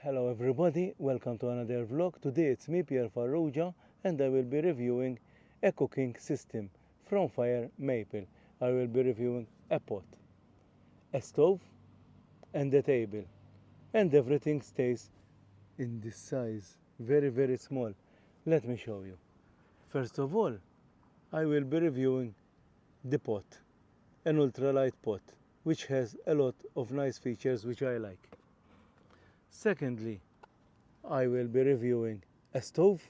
Hello everybody, welcome to another vlog. Today it's me, Pierre Farrugia, and I will be reviewing a cooking system from FireMaple. I will be reviewing a pot, a stove, and a table. And everything stays in this size, very small. Let me show you. First of all, I will be reviewing the pot, an ultralight pot, which has a lot of nice features which I like. Secondly, I will be reviewing a stove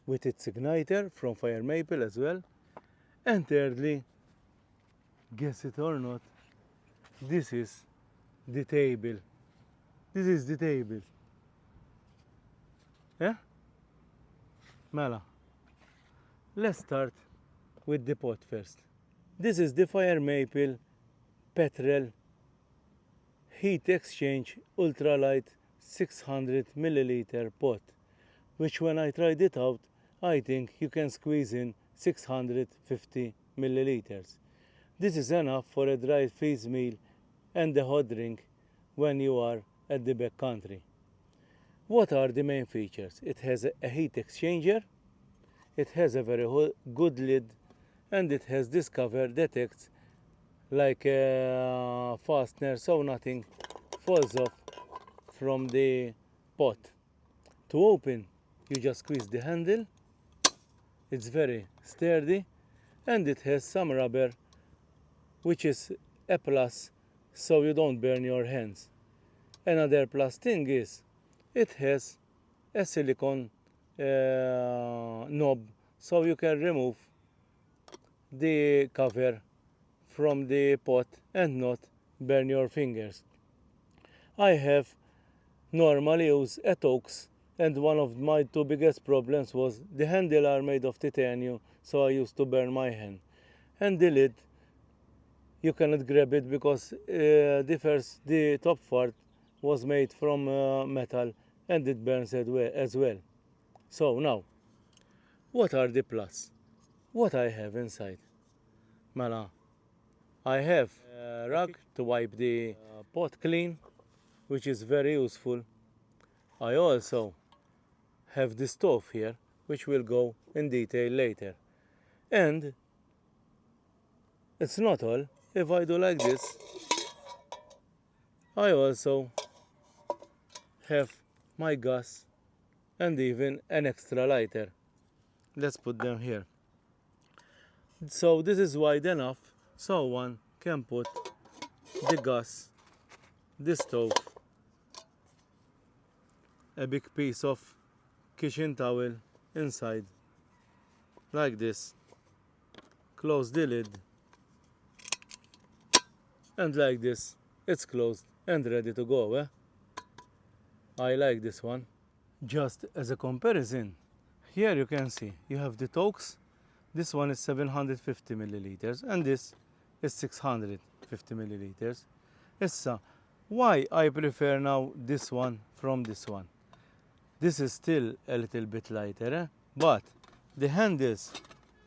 with its igniter from FireMaple as well. And thirdly, guess it or not, this is the table. This is the table. Yeah? Mala. Let's start with the pot first. This is the FireMaple Petrel Heat Exchange Ultralight 600 milliliter pot, which when I tried it out, I think you can squeeze in 650 milliliters. This is enough for a dry freeze meal and a hot drink when you are at the backcountry. What are the main features? It has a heat exchanger, it has a very good lid, and it has this cover that acts like a fastener so nothing falls off from the pot. To open, you just squeeze the handle. It's very sturdy, and it has some rubber which is a plus so you don't burn your hands. Another plus thing is it has a silicone knob so you can remove the cover from the pot and not burn your fingers. I have normally use a Tox, and one of my two biggest problems was the handle are made of titanium, so I used to burn my hand. And the lid, you cannot grab it because the top part was made from metal and it burns as well. So now, what are the plus? What I have inside? Mala, I have a rag to wipe the pot clean, which is very useful. I also have the stove here, which will go in detail later. And it's not all. If I do like this, I also have my gas and even an extra lighter. Let's put them here. So this is wide enough so one can put the gas, the stove, a big piece of kitchen towel inside, like this, close the lid, and like this, it's closed and ready to go. I like this one. Just as a comparison, here you can see you have the Tox. This one is 750 milliliters and this is 650 milliliters. Why I prefer now this one from this one? This is still a little bit lighter, but the handles,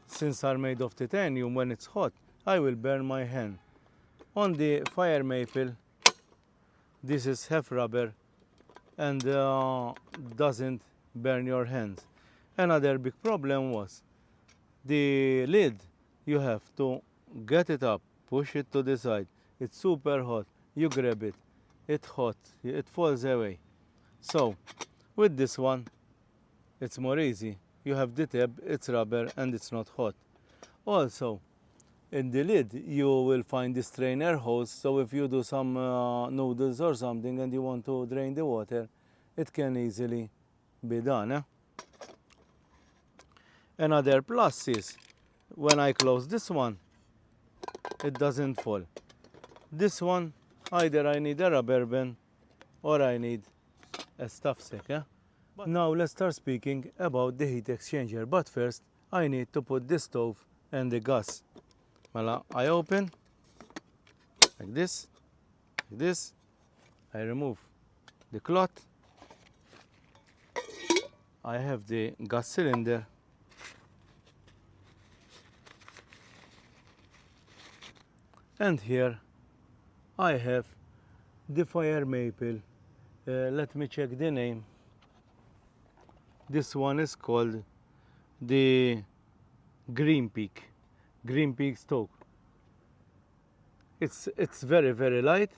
since are made of titanium, when it's hot, I will burn my hand. On the FireMaple, this is half rubber and doesn't burn your hands. Another big problem was the lid. You have to get it up, push it to the side. It's super hot. You grab it, it's hot, it falls away. So with this one, it's more easy. You have the tab, it's rubber and it's not hot. Also, in the lid, you will find this strainer hose. So if you do some noodles or something and you want to drain the water, it can easily be done. Another plus is when I close this one, it doesn't fall. This one, either I need a rubber band or I need a stuff sack. Now let's start speaking about the heat exchanger, but first I need to put the stove and the gas. Well, I open like this, I remove the cloth, I have the gas cylinder, and here I have the FireMaple Let me check the name. This one is called the GreenPeak stove. It's very light.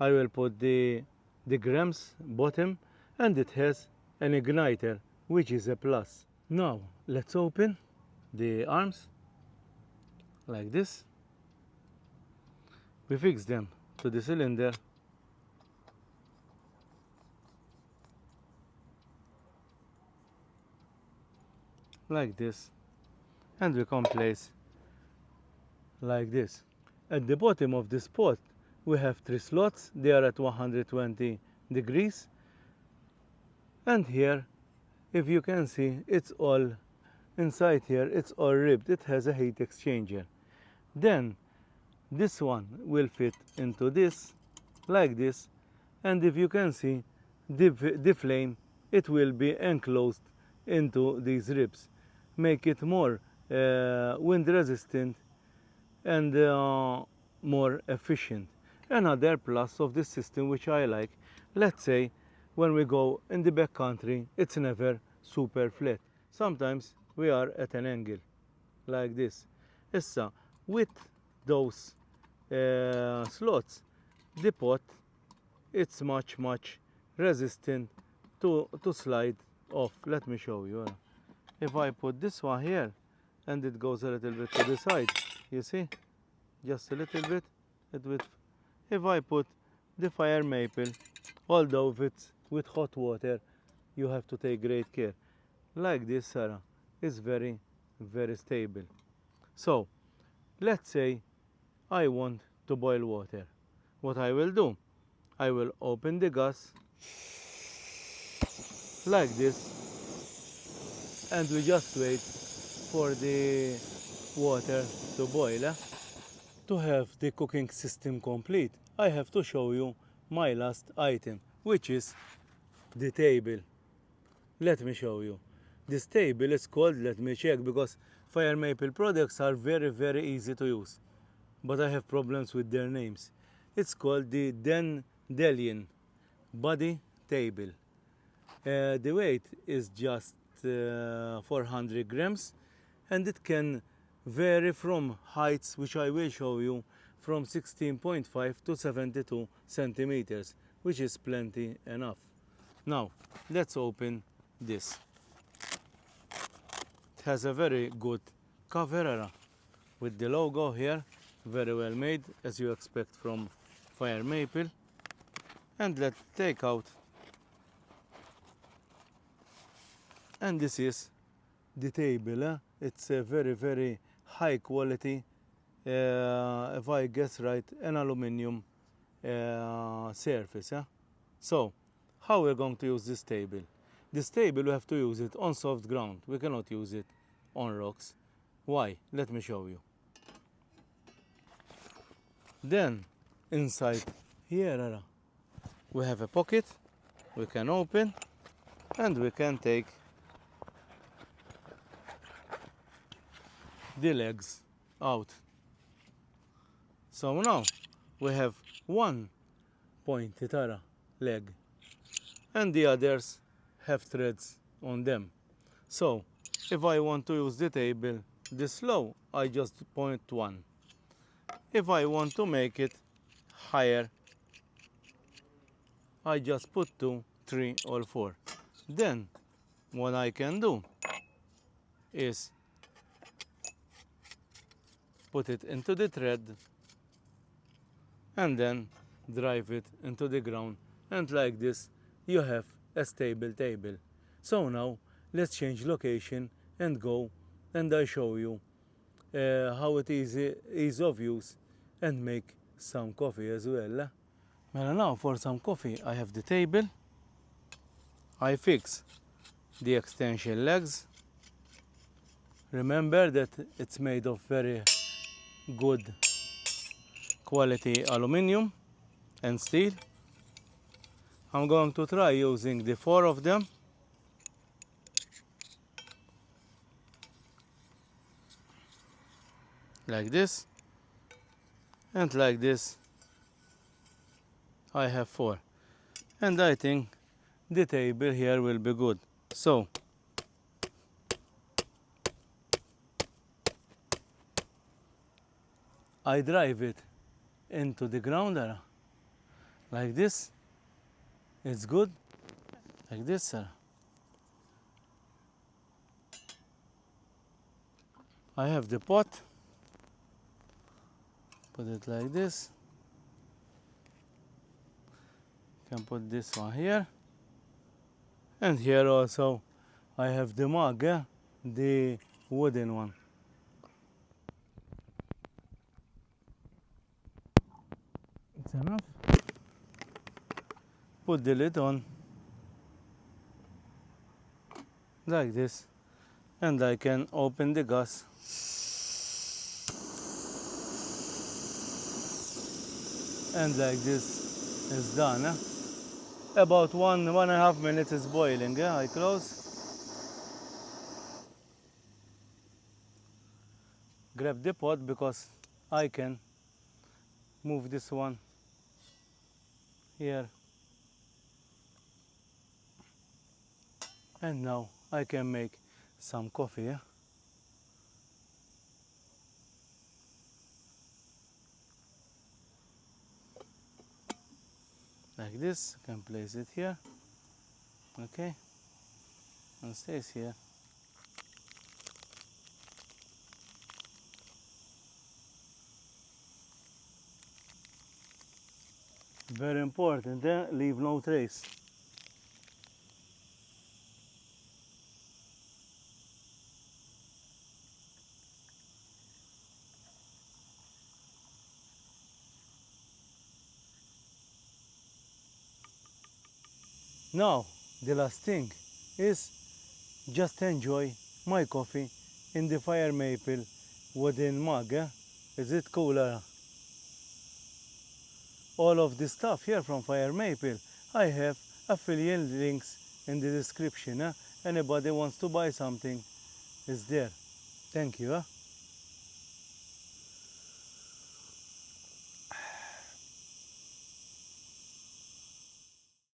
I will put the grams bottom, and it has an igniter, which is a plus. Now let's open the arms like this. We fix them to the cylinder. Like this, and we can place like this. At the bottom of this pot we have 3 slots. They are at 120 degrees, and here, if you can see, it's all inside here, it's all ribbed. It has a heat exchanger. Then this one will fit into this like this, and if you can see the flame, it will be enclosed into these ribs, make it more wind resistant and more efficient. Another plus of this system which I like, let's say when we go in the back country, it's never super flat. Sometimes we are at an angle like this. Issa, with those slots, the pot, it's much resistant to slide off. Let me show you. If I put this one here and it goes a little bit to the side, you see, just a little bit, it will. If I put the FireMaple, although if it's with hot water, you have to take great care. Like this, Sarah, is very stable. So let's say I want to boil water. What I will do, I will open the gas like this, and we just wait for the water to boil. To have the cooking system complete, I have to show you my last item, which is the table. Let me show you. This table is called, let me check, because FireMaple products are very easy to use, but I have problems with their names. It's called the Dandelion Buddy Table. The weight is just 400 grams, and it can vary from heights, which I will show you, from 16.5 to 72 centimeters, which is plenty enough. Now let's open this. It has a very good cover with the logo here, very well made, as you expect from FireMaple. And let's take out, and this is the table. It's a very high quality, if I guess right, an aluminium surface. So how we're going to use this table? This table, we have to use it on soft ground. We cannot use it on rocks. Why? Let me show you. Then inside here we have a pocket we can open, and we can take the legs out. So now we have one pointed leg, and the others have threads on them. So if I want to use the table this low, I just point one. If I want to make it higher, I just put 2, 3 or 4. Then what I can do is put it into the thread and then drive it into the ground, and like this you have a stable table. So now let's change location and go, and I show you how it is ease of use, and make some coffee as well. Well, now for some coffee, I have the table. I fix the extension legs. Remember that it's made of very good quality aluminium and steel. I'm going to try using the 4 of them. Like this, and like this. I have 4, And I think the table here will be good. So I drive it into the ground area like this. It's good like this, sir. I have the pot, put it like this. Can put this one here, and here also I have the mug, the wooden one. It's enough. Put the lid on like this, and I can open the gas. And like this is done. About 1.5 minutes is boiling. I close. Grab the pot because I can move this one here. And now I can make some coffee. Like this, I can place it here. Okay, and stays here. Very important, leave no trace. Now, the last thing is just enjoy my coffee in the FireMaple wooden mug. Is it cooler? All of the stuff here from FireMaple, I have affiliate links in the description. Anybody wants to buy something is there. Thank you.